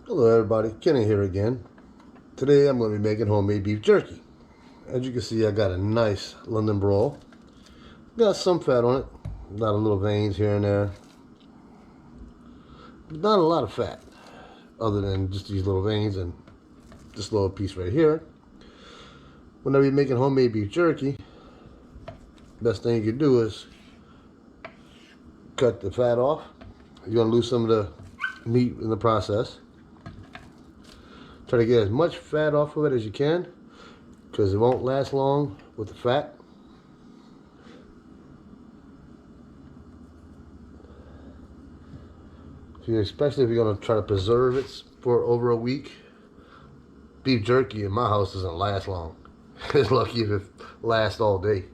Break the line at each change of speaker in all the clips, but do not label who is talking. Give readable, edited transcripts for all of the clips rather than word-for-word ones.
Hello everybody, Kenny here again. Today I'm going to be making homemade beef jerky. As you can see, I got a nice London broil. Got some fat on it, a lot of little veins here and there. Not a lot of fat, other than just these little veins and this little piece right here. Whenever you're making homemade beef jerky, best thing you can do is cut the fat off. You're going to lose some of the meat in the process. Try to get as much fat off of it as you can, because it won't last long with the fat. Especially if you're going to try to preserve it for over a week. Beef jerky in my house doesn't last long. It's lucky if it lasts all day.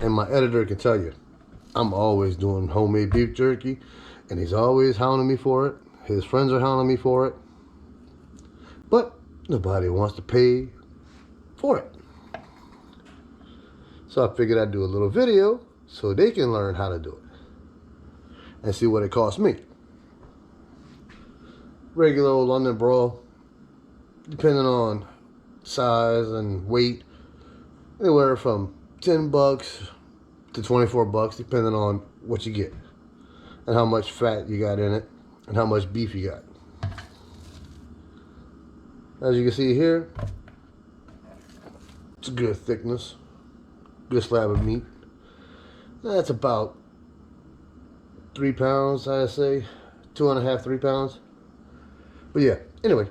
And my editor can tell you, I'm always doing homemade beef jerky, and he's always hounding me for it. His friends are hounding me for it. But nobody wants to pay for it. So I figured I'd do a little video so they can learn how to do it and see what it costs me. Regular old London broil, depending on size and weight, anywhere from $10 to $24, depending on what you get and how much fat you got in it and how much beef you got. As you can see here, it's a good thickness, good slab of meat. That's about 3 pounds, I'd say, 2.5, 3 pounds. But yeah, anyway,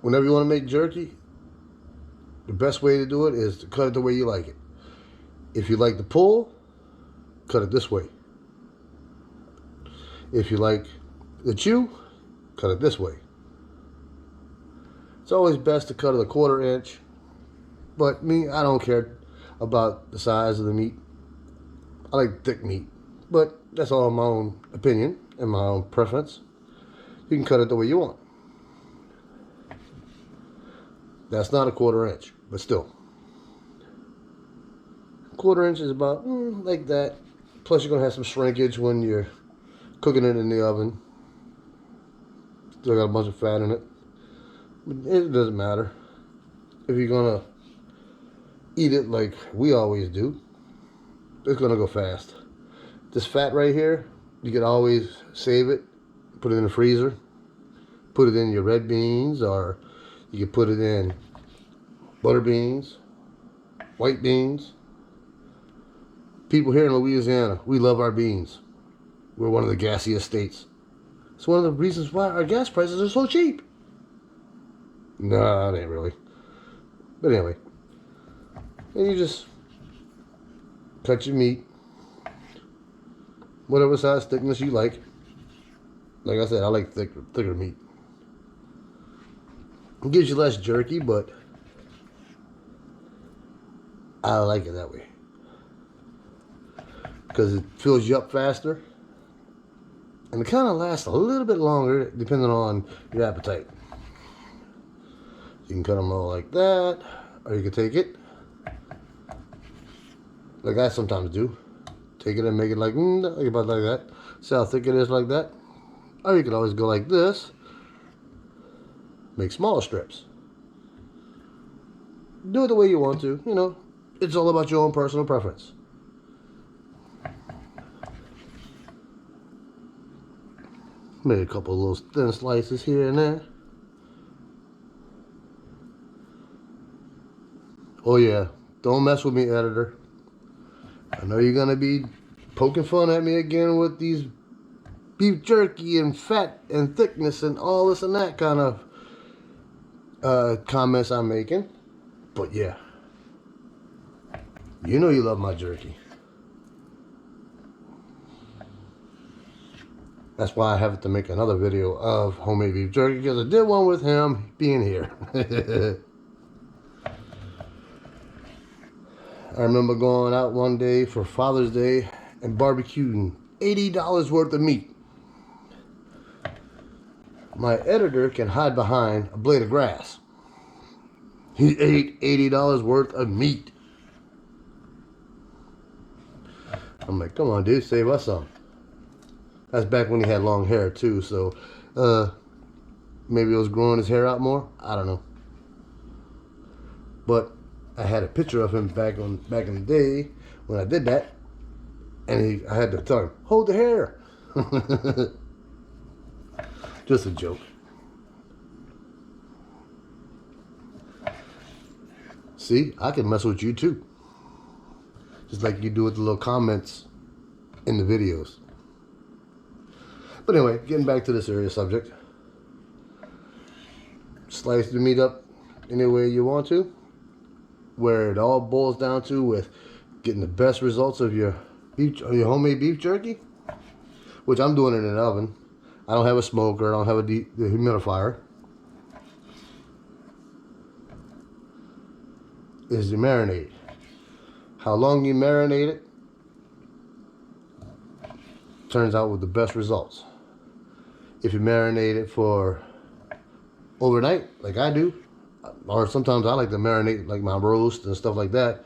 whenever you want to make jerky, the best way to do it is to cut it the way you like it. If you like the pull, cut it this way. If you like the chew, cut it this way. It's always best to cut it 1/4 inch, but me, I don't care about the size of the meat. I like thick meat, but that's all my own opinion and my own preference. You can cut it the way you want. That's not 1/4 inch, but still. 1/4 inch is about like that. Plus you're going to have some shrinkage when you're cooking it in the oven. Still got a bunch of fat in it. But it doesn't matter. If you're going to eat it like we always do, it's going to go fast. This fat right here, you can always save it, put it in the freezer, put it in your red beans, or you can put it in butter beans, white beans. People here in Louisiana, we love our beans. We're one of the gassiest states. It's one of the reasons why our gas prices are so cheap. Nah, it ain't really. But anyway, and you just cut your meat, whatever size thickness you like. Like I said, I like thicker meat. It gives you less jerky, but I like it that way, because it fills you up faster, and it kind of lasts a little bit longer depending on your appetite. You can cut them all like that, or you can take it like I sometimes do. Take it and make it like about like that. See how thick it is like that? Or you can always go like this, make smaller strips. Do it the way you want to, you know. It's all about your own personal preference. Made a couple of little thin slices here and there. Oh yeah, don't mess with me, editor. I know you're gonna be poking fun at me again with these beef jerky and fat and thickness and all this and that kind of comments I'm making. But yeah, you know you love my jerky. That's why I have to make another video of homemade beef jerky, because I did one with him being here. I remember going out one day for Father's Day and barbecuing $80 worth of meat. My editor can hide behind a blade of grass. He ate $80 worth of meat. I'm like, come on, dude, save us some. That's back when he had long hair too, so maybe it was growing his hair out more. I don't know. But I had a picture of him back in the day when I did that, and I had to tell him, hold the hair. Just a joke. See, I can mess with you too. Just like you do with the little comments in the videos. But anyway, getting back to the serious subject. Slice the meat up any way you want to. Where it all boils down to with getting the best results of your beef, or your homemade beef jerky. Which I'm doing it in an oven. I don't have a smoker. I don't have a dehumidifier. Is the marinade. How long you marinate it turns out with the best results. If you marinate it for overnight, like I do, or sometimes I like to marinate like my roast and stuff like that,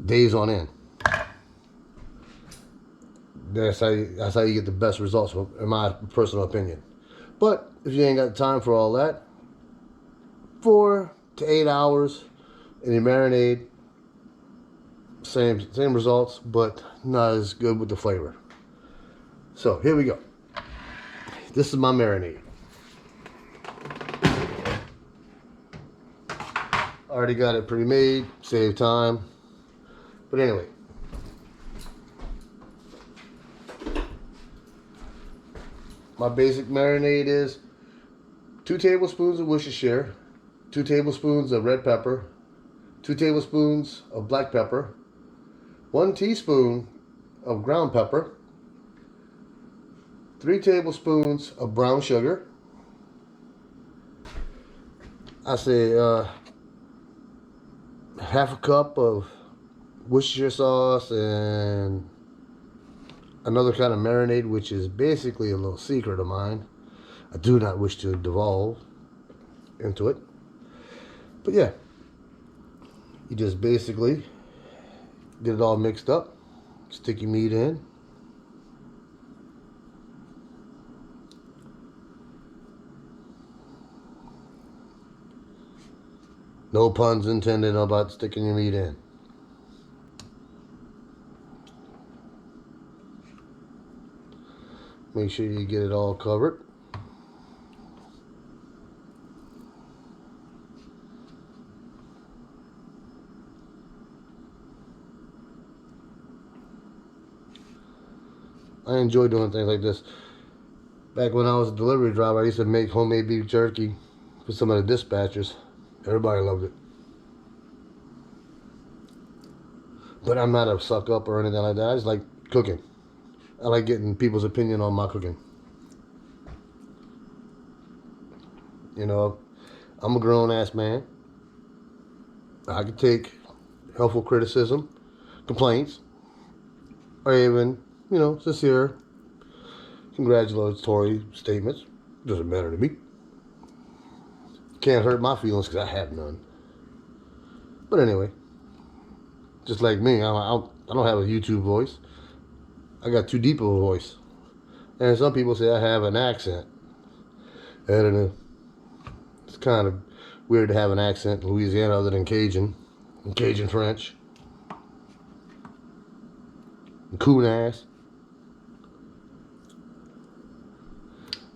days on end. That's how you get the best results, in my personal opinion. But if you ain't got time for all that, 4 to 8 hours in your marinade, same results, but not as good with the flavor. So here we go. This is my marinade. Already got it pre-made, save time. But anyway, my basic marinade is 2 tablespoons of Worcestershire, 2 tablespoons of red pepper, 2 tablespoons of black pepper, 1 teaspoon of ground pepper, 3 tablespoons of brown sugar. I say half a cup of Worcestershire sauce and another kind of marinade, which is basically a little secret of mine. I do not wish to divulge into it. But yeah, you just basically get it all mixed up, stick your meat in. No puns intended about sticking your meat in. Make sure you get it all covered. I enjoy doing things like this. Back when I was a delivery driver, I used to make homemade beef jerky for some of the dispatchers. Everybody loved it. But I'm not a suck up or anything like that. I just like cooking. I like getting people's opinion on my cooking. You know, I'm a grown-ass man. I can take helpful criticism, complaints, or even, you know, sincere, congratulatory statements. Doesn't matter to me. Can't hurt my feelings because I have none. But anyway, just like me, I don't have a YouTube voice. I got too deep of a voice. And some people say I have an accent. I don't know. It's kind of weird to have an accent in Louisiana other than Cajun. And Cajun French. And coon ass.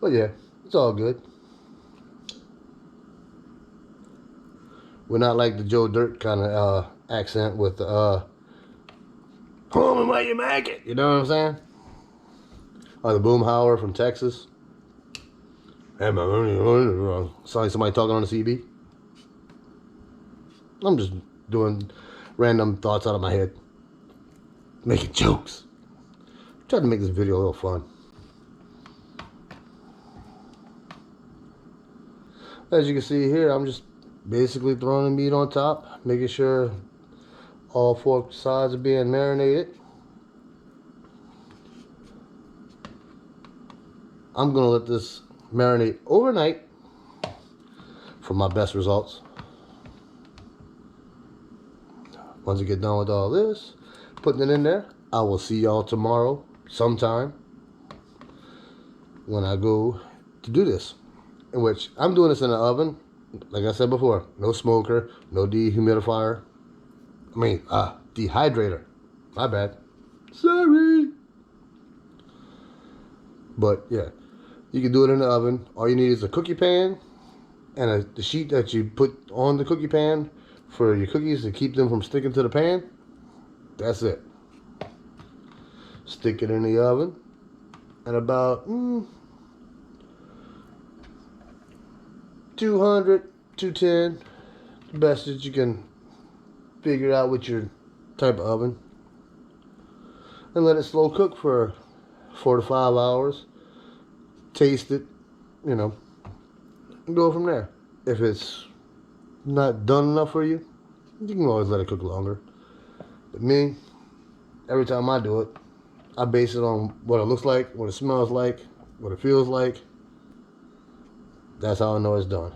But yeah, it's all good. We're not like the Joe Dirt kind of accent with the home and where you make it. You know what I'm saying? Or the Boomhauer from Texas. Sound like somebody talking on the CB. I'm just doing random thoughts out of my head. Making jokes. Trying to make this video a little fun. As you can see here, I'm just basically throwing the meat on top, making sure all 4 sides are being marinated. I'm gonna let this marinate overnight for my best results. Once you get done with all this, putting it in there, I will see y'all tomorrow sometime when I go to do this. In which I'm doing this in the oven. Like I said before, no smoker, no dehumidifier. Dehydrator. My bad. Sorry. But yeah, you can do it in the oven. All you need is a cookie pan and the sheet that you put on the cookie pan for your cookies to keep them from sticking to the pan. That's it. Stick it in the oven at about 200, 210, the best that you can figure out with your type of oven, and let it slow cook for 4 to 5 hours. Taste it, and go from there. If it's not done enough for you, you can always let it cook longer. But me, every time I do it, I base it on what it looks like, what it smells like, what it feels like. That's how I know it's done.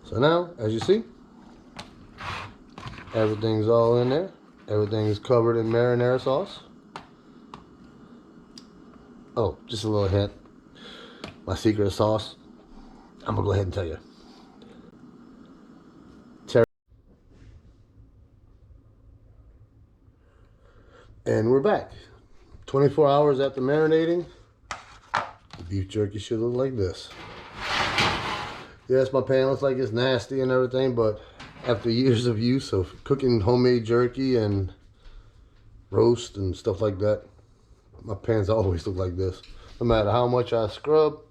So now, as you see, everything's all in there. Everything is covered in marinara sauce. Oh, just a little hint. My secret sauce, I'm going to go ahead and tell you. And we're back. 24 hours after marinating, the beef jerky should look like this. Yes, my pan looks like it's nasty and everything, but after years of use of cooking homemade jerky and roast and stuff like that, my pans always look like this. No matter how much I scrub,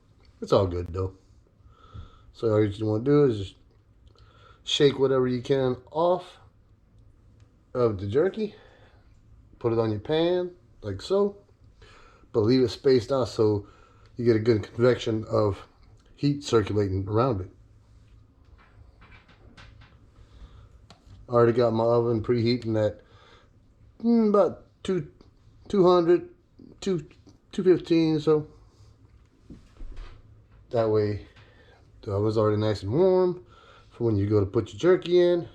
it's all good though. So all you want to do is just shake whatever you can off of the jerky. Put it on your pan, like so. But leave it spaced out so you get a good convection of heat circulating around it. I already got my oven preheating at about 200, 215, so that way the oven's already nice and warm for when you go to put your jerky in.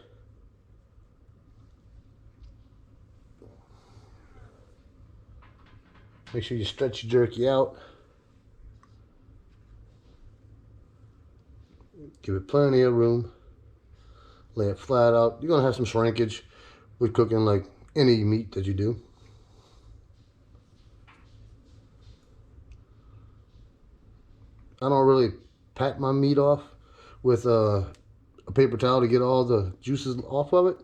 Make sure you stretch your jerky out. Give it plenty of room. Lay it flat out. You're going to have some shrinkage with cooking like any meat that you do. I don't really pat my meat off with a paper towel to get all the juices off of it.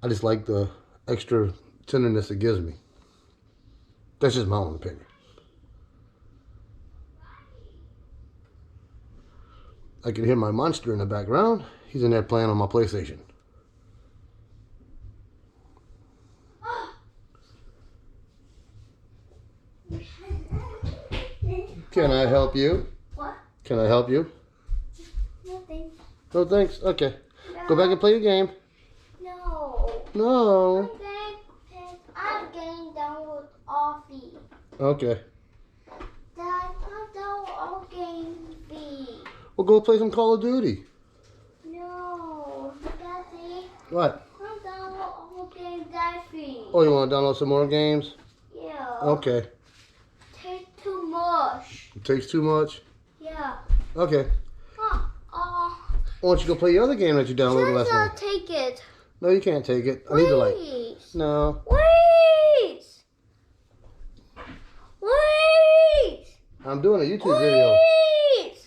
I just like the extra tenderness it gives me. That's just my own opinion. I can hear my monster in the background. He's in there playing on my PlayStation. Can I help you?
What?
Can I help you?
No thanks.
No thanks? Okay.
No.
Go back and play your game.
No.
No.
I'm getting done with Offie.
Okay.
Dad, I'm done with all game B.
We'll go play some Call of Duty.
No. Daddy.
What?
I'm done with all game Daddy.
Oh, you want to download some more games?
Yeah.
Okay.
Take too much.
It takes too much?
Yeah.
Okay. Why don't you go play your other game that you downloaded last night?
Take it.
No, you can't take it. I need the light. No.
Wait. Wait.
I'm doing a YouTube video.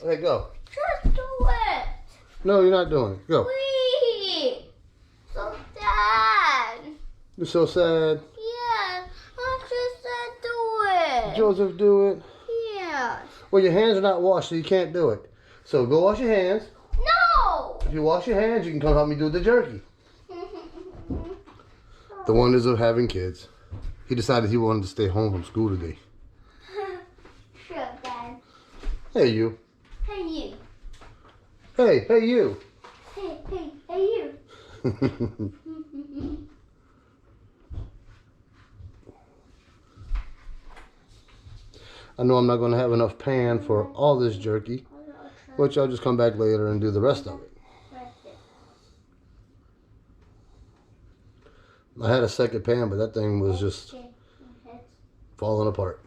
Okay, go.
Just do it.
No, you're not doing it. Go.
Wait. So sad.
You're so sad.
Yeah. I just said do it.
Joseph, do it.
Yeah.
Well, your hands are not washed, so you can't do it. So go wash your hands.
No.
If you wash your hands, you can come help me do the jerky. The wonders of having kids. He decided he wanted to stay home from school today.
Sure, Dad.
Hey, you.
Hey, you.
Hey, you.
Hey, you.
I know I'm not going to have enough pan for all this jerky, which I'll just come back later and do the rest of it. I had a second pan, but that thing was just falling apart.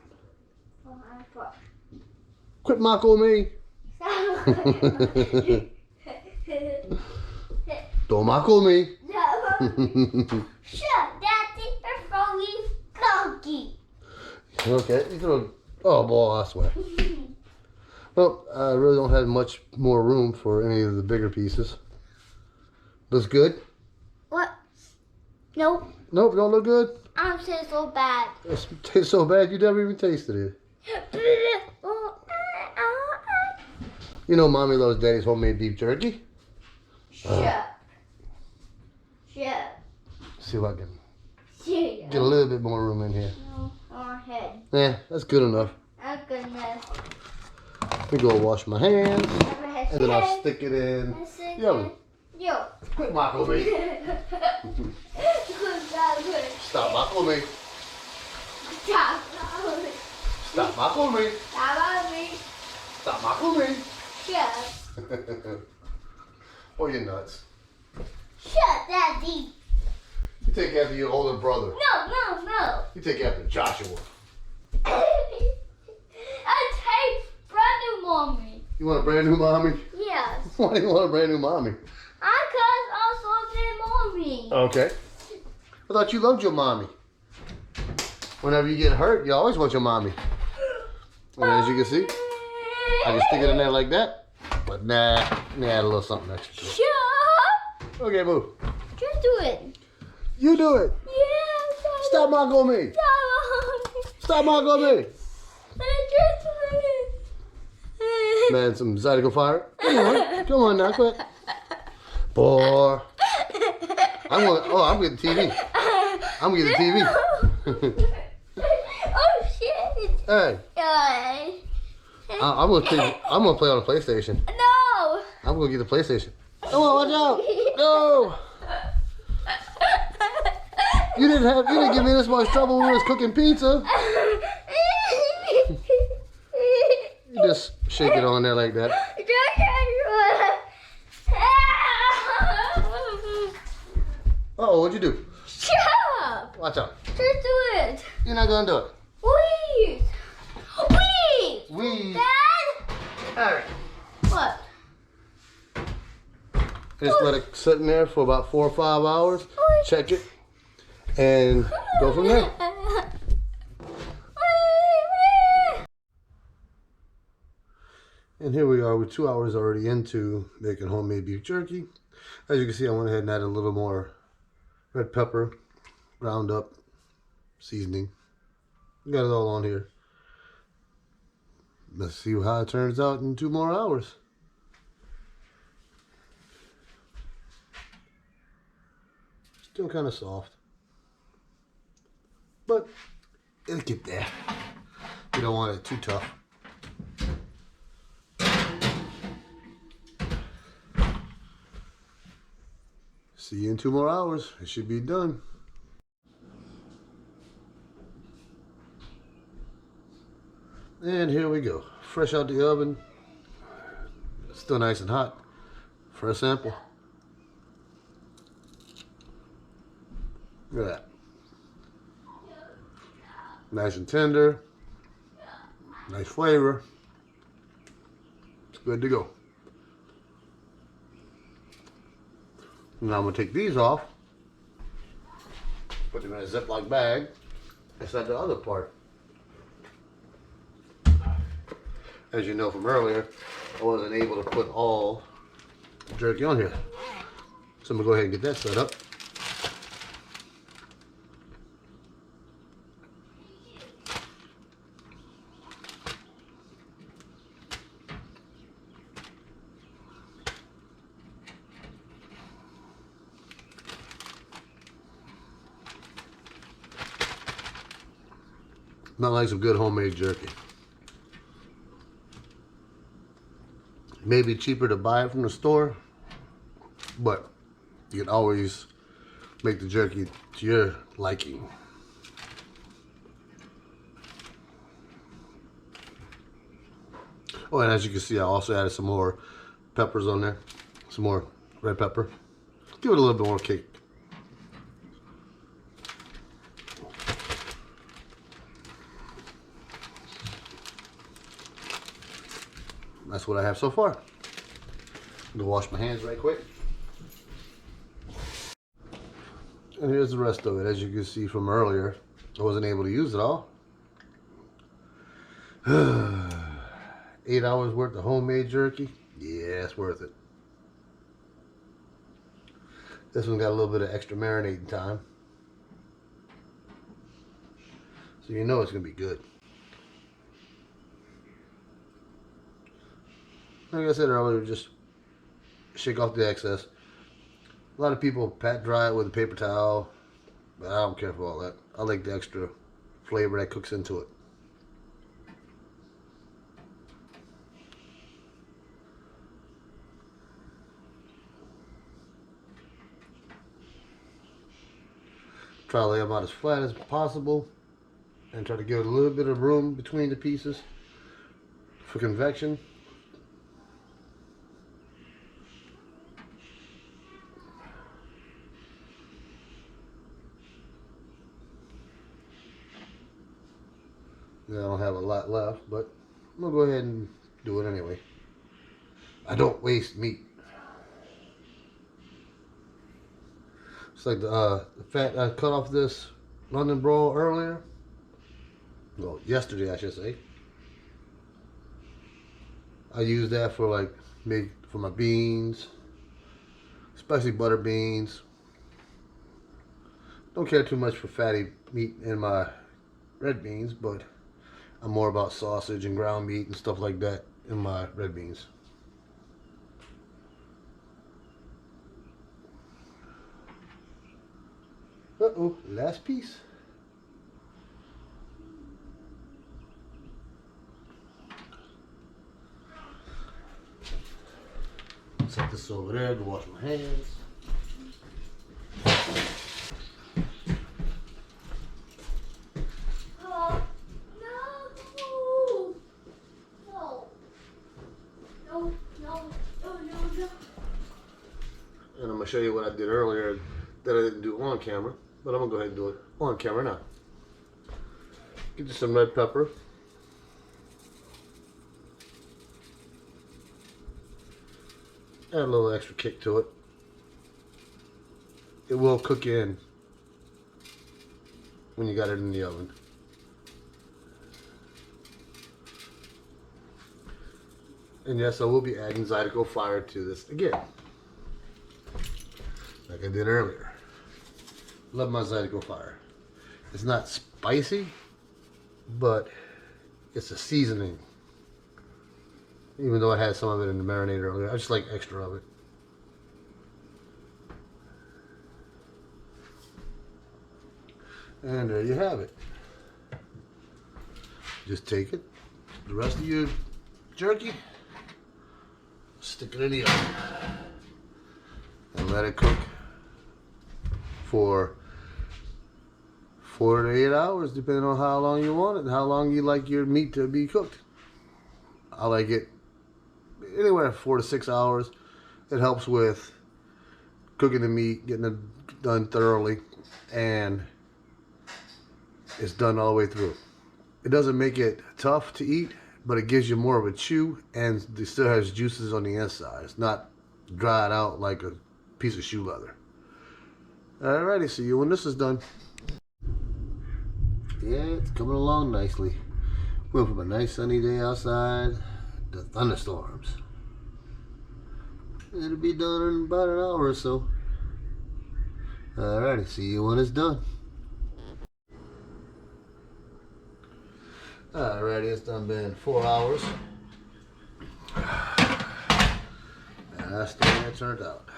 Quit mocking me. Don't mock me.
Shut, Daddy, you're throwing cookie.
Okay, you throw. Oh boy, I swear. Well, I really don't have much more room for any of the bigger pieces. Looks good?
What? Nope.
Nope, don't look good?
I'm saying so bad.
It tastes so bad you never even tasted it. You know mommy loves daddy's homemade beef jerky.
Shut.
See if I can
Shut.
get a little bit more room in here.
No, on head.
Yeah, that's good enough.
Oh goodness.
Let me go wash my hands. And then I'll stick it in. Yo,
Yo.
quit mocking me. Stop mocking me. Stop mocking me. Stop mocking me. Oh, you're nuts.
Shut, Daddy.
You take after your older brother.
No.
You take after Joshua.
I take brand new mommy.
You want a brand new mommy?
Yes.
Why do you want a brand new mommy?
Because also the mommy.
Okay. I thought you loved your mommy. Whenever you get hurt, you always want your mommy. And as you can see, I can stick it in there like that. But nah, let me add a little something extra.
Shut.
Okay, move.
Just do it.
You do it.
Yeah.
Stop mocking me. Stop mocking me.
Just do it.
Man, some Zydeco fire. Come on now, quit. Boy. I'm getting TV. I'm getting TV.
Oh shit.
Hey,
Guys.
I'm gonna play on the PlayStation.
No.
I'm gonna get the PlayStation. Come on, watch out! No! You didn't give me this much trouble when we was cooking pizza. You just shake it on there like that. Uh-oh, what'd you do?
Shut up.
Watch out.
Just do it.
You're not gonna do it.
Please.
We.
Dad.
Alright.
What?
Just let it sit in there for about 4 or 5 hours. Check it. And go from there. And here we are with 2 hours already into making homemade beef jerky. As you can see, I went ahead and added a little more red pepper, ground up, seasoning. Got it all on here. Let's see how it turns out in 2 more hours. Still kind of soft. But it'll get there. You don't want it too tough. See you in 2 more hours. It should be done. And here we go. Fresh out the oven. Still nice and hot. For a sample. Look at that. Nice and tender. Nice flavor. It's good to go. Now I'm going to take these off. Put them in a Ziploc bag. Inside the other part. As you know from earlier, I wasn't able to put all the jerky on here. So I'm going to go ahead and get that set up. Not like some good homemade jerky. Maybe cheaper to buy it from the store, but you can always make the jerky to your liking. Oh, and as you can see, I also added some more peppers on there, some more red pepper. Give it a little bit more kick. that's what I have so far. I'm gonna wash my hands right quick. And here's the rest of it. As you can see from earlier, I wasn't able to use it all. 8 hours worth of homemade jerky. Yeah, it's worth it. This one got a little bit of extra marinating time. So you know it's going to be good. Like I said earlier, just shake off the excess. A lot of people pat dry it with a paper towel, but I don't care for all that. I like the extra flavor that cooks into it. Try to lay them out as flat as possible and try to give it a little bit of room between the pieces for convection. I don't have a lot left, but I'm gonna go ahead and do it anyway. I don't waste meat. It's like the fat I cut off this London broil earlier. Well, yesterday I should say. I use that for like for my beans, especially butter beans. Don't care too much for fatty meat in my red beans, but I'm more about sausage and ground meat and stuff like that in my red beans. Uh-oh, last piece. Set this over there to wash my hands. And I'm going to show you what I did earlier that I didn't do on camera, but I'm going to go ahead and do it on camera now. Get you some red pepper. Add a little extra kick to it. It will cook in when you got it in the oven. And yes, I will be adding Zydeco Fire to this again, like I did earlier. Love my Zydeco Fire. It's not spicy, but it's a seasoning. Even though I had some of it in the marinade earlier, I just like extra of it. And there you have it. Just take it, the rest of your jerky, stick it in the oven, and let it cook for 4 to 8 hours, depending on how long you want it and how long you like your meat to be cooked. I like it anywhere 4 to 6 hours. It helps with cooking the meat, getting it done thoroughly, and it's done all the way through. It doesn't make it tough to eat, but it gives you more of a chew, and it still has juices on the inside. It's not dried out like a piece of shoe leather. Alrighty, see you when this is done. Yeah, it's coming along nicely. Went from a nice sunny day outside to thunderstorms. It'll be done in about an hour or so. Alrighty, see you when it's done. Alrighty, it's done been 4 hours. And that's the way it turned out.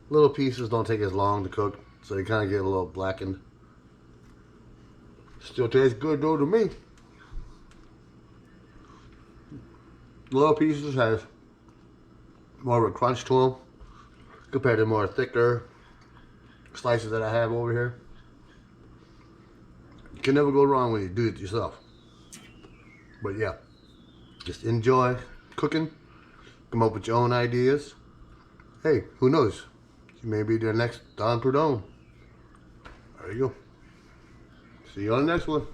Little pieces don't take as long to cook, so they kind of get a little blackened. Still tastes good though to me. Little pieces have more of a crunch to them compared to more thicker slices that I have over here. You can never go wrong when you do it yourself. But yeah, just enjoy cooking. Come up with your own ideas. Hey, who knows? You may be the next Don Prudhomme. There you go. See you on the next one.